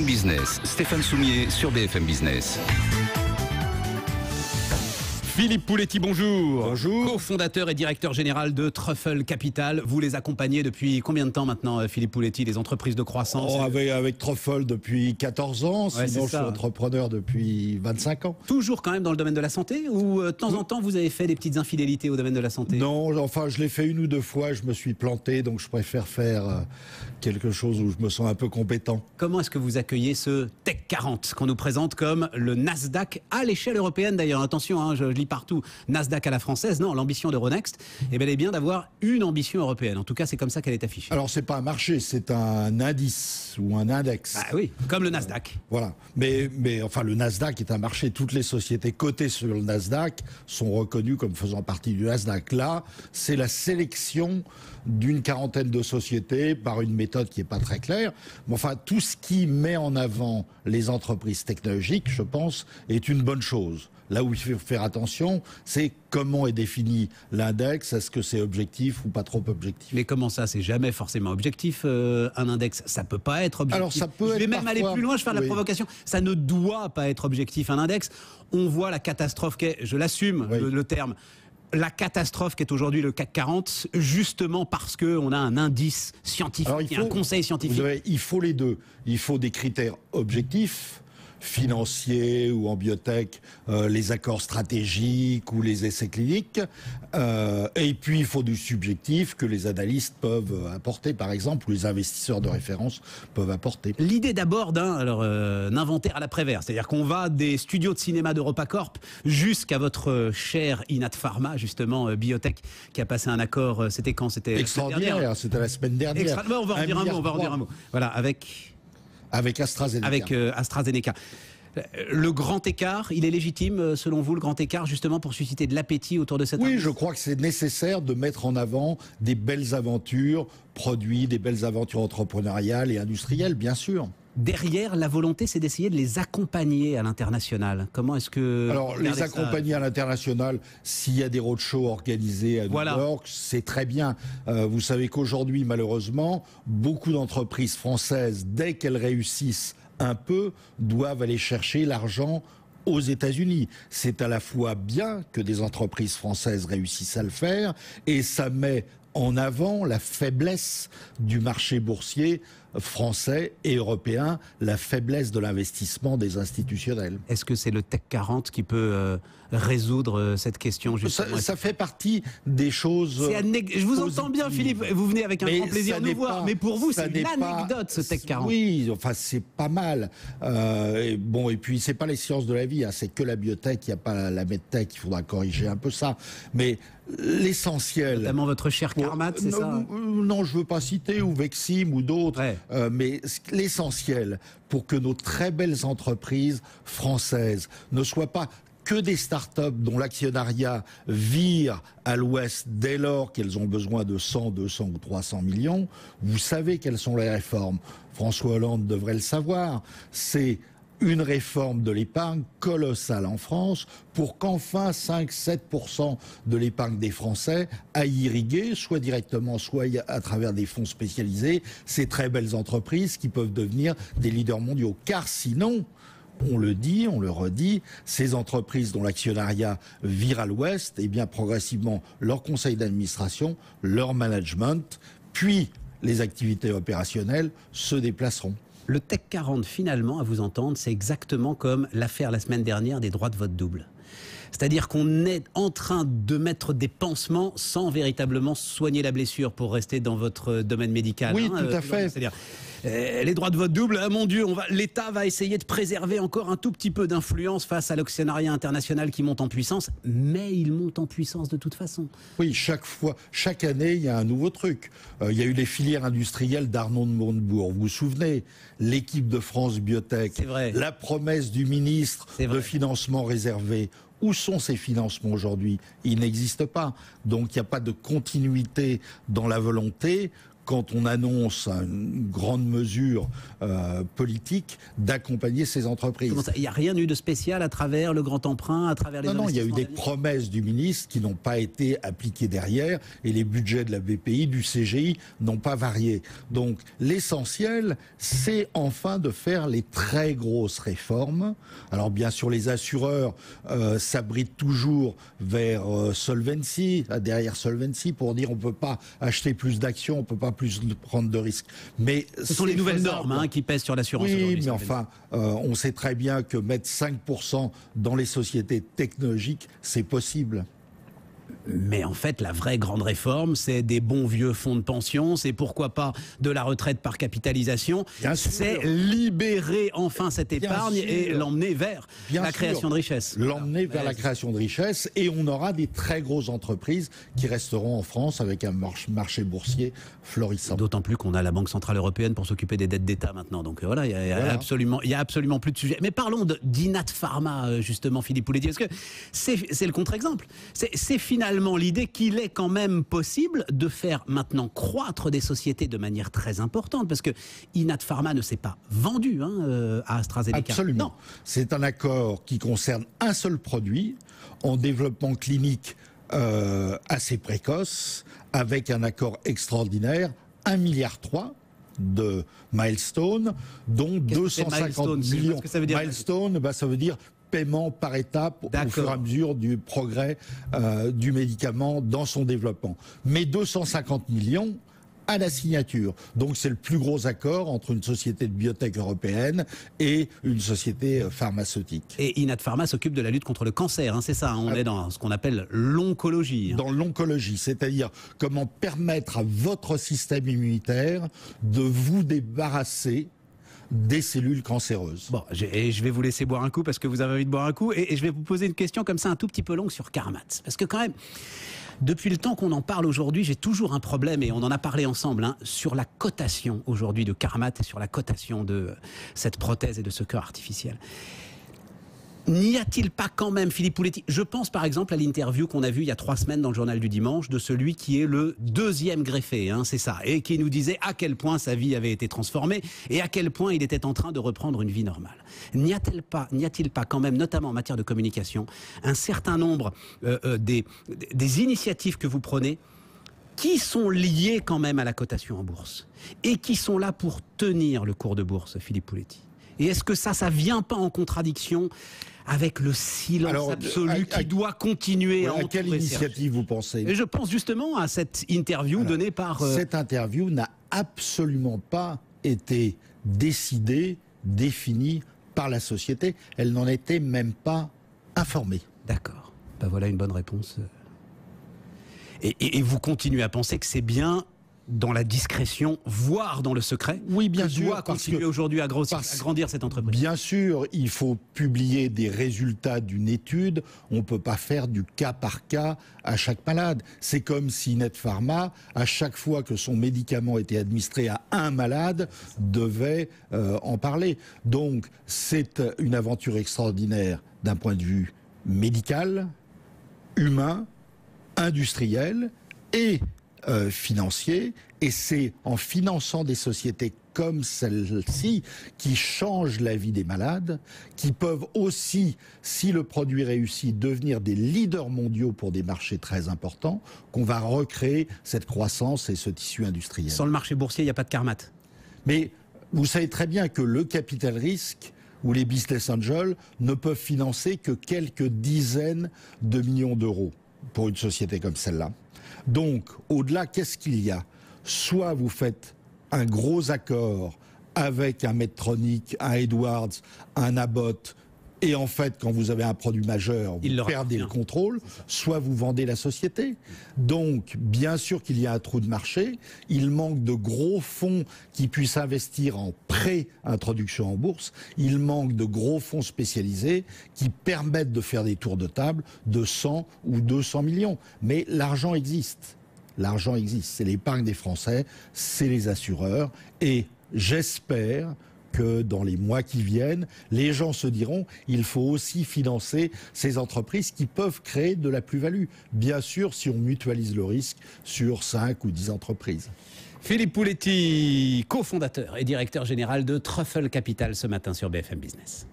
Business, Stéphane Soumier sur BFM Business. Philippe Pouletti, bonjour. Bonjour. Co-fondateur et directeur général de Truffle Capital. Vous les accompagnez depuis combien de temps maintenant, Philippe Pouletti, des entreprises de croissance? Avec Truffle depuis 14 ans, Ouais, sinon je suis entrepreneur depuis 25 ans. Toujours quand même dans le domaine de la santé ou de temps en temps vous avez fait des petites infidélités au domaine de la santé? Non, enfin je l'ai fait une ou deux fois, je me suis planté, donc je préfère faire quelque chose où je me sens un peu compétent. Comment est-ce que vous accueillez ce Tech 40 qu'on nous présente comme le Nasdaq à l'échelle européenne d'ailleurs? Attention, hein, je lis partout Nasdaq à la française. Non, l'ambition d'Euronext est bel et bien d'avoir une ambition européenne. En tout cas, c'est comme ça qu'elle est affichée. Alors c'est pas un marché, c'est un indice ou un index. Ah oui, comme le Nasdaq. Voilà. Mais enfin le Nasdaq est un marché. Toutes les sociétés cotées sur le Nasdaq sont reconnues comme faisant partie du Nasdaq. Là, c'est la sélection d'une quarantaine de sociétés par une méthode qui n'est pas très claire. Mais enfin, tout ce qui met en avant les entreprises technologiques, je pense, est une bonne chose. Là où il faut faire attention, c'est comment est défini l'index. Est-ce que c'est objectif ou pas trop objectif? Mais comment ça? C'est jamais forcément objectif, un index. Ça peut pas être objectif. Alors ça peut je vais être même aller plus loin, je vais faire la provocation. Ça ne doit pas être objectif, un index. On voit la catastrophe qu'est, je l'assume, le terme, la catastrophe qu'est aujourd'hui le CAC 40, justement parce qu'on a un indice scientifique, un conseil scientifique. Il faut les deux. Il faut des critères objectifs, financiers ou en biotech, les accords stratégiques ou les essais cliniques. Et puis, il faut du subjectif que les analystes peuvent apporter, par exemple, ou les investisseurs de référence peuvent apporter. L'idée d'abord d'un inventaire à l'après-vert, c'est-à-dire qu'on va des studios de cinéma d'EuropaCorp jusqu'à votre cher Inat Pharma, justement, biotech, qui a passé un accord, c'était quand? C'était extraordinaire, c'était la semaine dernière. On va en dire un mot, Voilà, avec AstraZeneca. Avec AstraZeneca. Le grand écart, il est légitime, selon vous, le grand écart, justement, pour susciter de l'appétit autour de cette Oui, je crois que c'est nécessaire de mettre en avant des belles aventures produits, des belles aventures entrepreneuriales et industrielles, bien sûr. Derrière, la volonté, c'est d'essayer de les accompagner à l'international. Comment est-ce que... Alors, les accompagner à l'international, s'il y a des roadshows organisés à New York, c'est très bien. Vous savez qu'aujourd'hui, malheureusement, beaucoup d'entreprises françaises, dès qu'elles réussissent un peu, doivent aller chercher l'argent aux États-Unis. C'est à la fois bien que des entreprises françaises réussissent à le faire, et ça met en avant la faiblesse du marché boursier français et européen, la faiblesse de l'investissement des institutionnels. Est-ce que c'est le Tech 40 qui peut résoudre cette question justement? Ça fait partie des choses... Je vous entends bien, Philippe, vous venez avec un grand plaisir de nous voir, mais pour vous, c'est l'anecdote, ce Tech 40. Oui, enfin, c'est pas mal. Et puis, c'est pas les sciences de la vie, hein, c'est que la biotech, il n'y a pas la medtech, il faudra corriger un peu ça. Mais l'essentiel... Notamment votre cher Carmat, c'est ça? Non, je veux pas citer, ou Vexim, ou d'autres. Ouais. Mais l'essentiel pour que nos très belles entreprises françaises ne soient pas que des start-up dont l'actionnariat vire à l'ouest dès lors qu'elles ont besoin de 100, 200 ou 300 millions, vous savez quelles sont les réformes. François Hollande devrait le savoir. C'est une réforme de l'épargne colossale en France pour qu'enfin 5-7% de l'épargne des Français aille irriguer, soit directement, soit à travers des fonds spécialisés, ces très belles entreprises qui peuvent devenir des leaders mondiaux. Car sinon, on le dit, on le redit, ces entreprises dont l'actionnariat vire à l'ouest, eh bien progressivement leur conseil d'administration, leur management, puis les activités opérationnelles se déplaceront. Le Tech 40, finalement, à vous entendre, c'est exactement comme l'affaire la semaine dernière des droits de vote double. C'est-à-dire qu'on est en train de mettre des pansements sans véritablement soigner la blessure, pour rester dans votre domaine médical. Oui, tout à fait. C'est-à-dire, les droits de vote double, ah mon Dieu, l'État va essayer de préserver encore un tout petit peu d'influence face à l'actionnariat international qui monte en puissance, mais il monte en puissance de toute façon. Oui, chaque année, il y a un nouveau truc. Il y a eu les filières industrielles d'Arnaud de Montebourg. Vous vous souvenez, l'équipe de France Biotech, la promesse du ministre de financement réservé. Où sont ces financements aujourd'hui? Ils n'existent pas. Donc il n'y a pas de continuité dans la volonté quand on annonce une grande mesure politique, d'accompagner ces entreprises. Il n'y a rien eu de spécial à travers le grand emprunt, à travers les Non, il y a eu des investissements promesses du ministre qui n'ont pas été appliquées derrière, et les budgets de la BPI, du CGI n'ont pas varié. Donc l'essentiel, c'est enfin de faire les très grosses réformes. Alors bien sûr, les assureurs s'abritent toujours vers Solvency, derrière Solvency, pour dire on ne peut pas acheter plus d'actions, on ne peut pas plus prendre de risques. Mais ce sont les nouvelles normes qui pèsent sur l'assurance. Oui, mais enfin, on sait très bien que mettre 5% dans les sociétés technologiques, c'est possible. Mais en fait, la vraie grande réforme, c'est des bons vieux fonds de pension, c'est pourquoi pas de la retraite par capitalisation, c'est libérer enfin cette épargne et l'emmener vers la création de richesse. L'emmener vers la création de richesse, et on aura des très grosses entreprises qui resteront en France avec un marché boursier florissant. D'autant plus qu'on a la Banque Centrale Européenne pour s'occuper des dettes d'État maintenant. Donc voilà, il y a absolument plus de sujet. Mais parlons d'Inat Pharma, justement, Philippe Pouletty, parce que c'est le contre-exemple. C'est finalement l'idée qu'il est quand même possible de faire maintenant croître des sociétés de manière très importante, parce que Inat Pharma ne s'est pas vendu à AstraZeneca. Absolument. C'est un accord qui concerne un seul produit en développement clinique assez précoce, avec un accord extraordinaire, 1,3 milliard de milestone, dont 250 millions. Que ça veut dire milestone, ça veut dire paiement par étape au fur et à mesure du progrès du médicament dans son développement. Mais 250 millions à la signature. Donc c'est le plus gros accord entre une société de biotech européenne et une société pharmaceutique. Et Inat Pharma s'occupe de la lutte contre le cancer, c'est ça, on est dans ce qu'on appelle l'oncologie. Dans l'oncologie, c'est-à-dire comment permettre à votre système immunitaire de vous débarrasser des cellules cancéreuses. Bon, je vais vous laisser boire un coup parce que vous avez envie de boire un coup, et je vais vous poser une question comme ça un tout petit peu longue sur Carmat. Parce que quand même, depuis le temps qu'on en parle aujourd'hui, j'ai toujours un problème, et on en a parlé ensemble, sur la cotation aujourd'hui de Carmat et sur la cotation de cette prothèse et de ce cœur artificiel. N'y a-t-il pas quand même, Philippe Pouletty, je pense par exemple à l'interview qu'on a vue il y a 3 semaines dans le journal du dimanche de celui qui est le 2e greffé, c'est ça, et qui nous disait à quel point sa vie avait été transformée et à quel point il était en train de reprendre une vie normale. N'y a-t-il pas quand même, notamment en matière de communication, un certain nombre des initiatives que vous prenez qui sont liées quand même à la cotation en bourse et qui sont là pour tenir le cours de bourse, Philippe Pouletty? Et est-ce que ça vient pas en contradiction avec le silence absolu qui doit continuer à quelle initiative vous pensez? Et je pense justement à cette interview donnée par... Cette interview n'a absolument pas été décidée, définie par la société. Elle n'en était même pas informée. D'accord. Voilà une bonne réponse. Et vous continuez à penser que c'est bien dans la discrétion, voire dans le secret, oui, bien sûr, doit continuer aujourd'hui à grandir cette entreprise. Bien sûr, il faut publier des résultats d'une étude. On ne peut pas faire du cas par cas à chaque malade. C'est comme si Inat Pharma, à chaque fois que son médicament était administré à un malade, devait en parler. Donc, c'est une aventure extraordinaire d'un point de vue médical, humain, industriel et financier, et c'est en finançant des sociétés comme celle-ci qui changent la vie des malades, qui peuvent aussi, si le produit réussit, devenir des leaders mondiaux pour des marchés très importants, qu'on va recréer cette croissance et ce tissu industriel. Sans le marché boursier, il n'y a pas de Carmat. Mais vous savez très bien que le capital risque ou les business angels ne peuvent financer que quelques dizaines de millions d'euros pour une société comme celle-là. Donc, au-delà, qu'est-ce qu'il y a? Soit vous faites un gros accord avec un Medtronic, un Edwards, un Abbott, et en fait, quand vous avez un produit majeur, vous perdez le contrôle, soit vous vendez la société. Donc, bien sûr qu'il y a un trou de marché, il manque de gros fonds qui puissent investir en pré-introduction en bourse, il manque de gros fonds spécialisés qui permettent de faire des tours de table de 100 ou 200 millions. Mais l'argent existe. L'argent existe. C'est l'épargne des Français, c'est les assureurs, et j'espère que dans les mois qui viennent, les gens se diront il faut aussi financer ces entreprises qui peuvent créer de la plus-value. Bien sûr, si on mutualise le risque sur 5 ou 10 entreprises. Philippe Pouletti, cofondateur et directeur général de Truffle Capital ce matin sur BFM Business.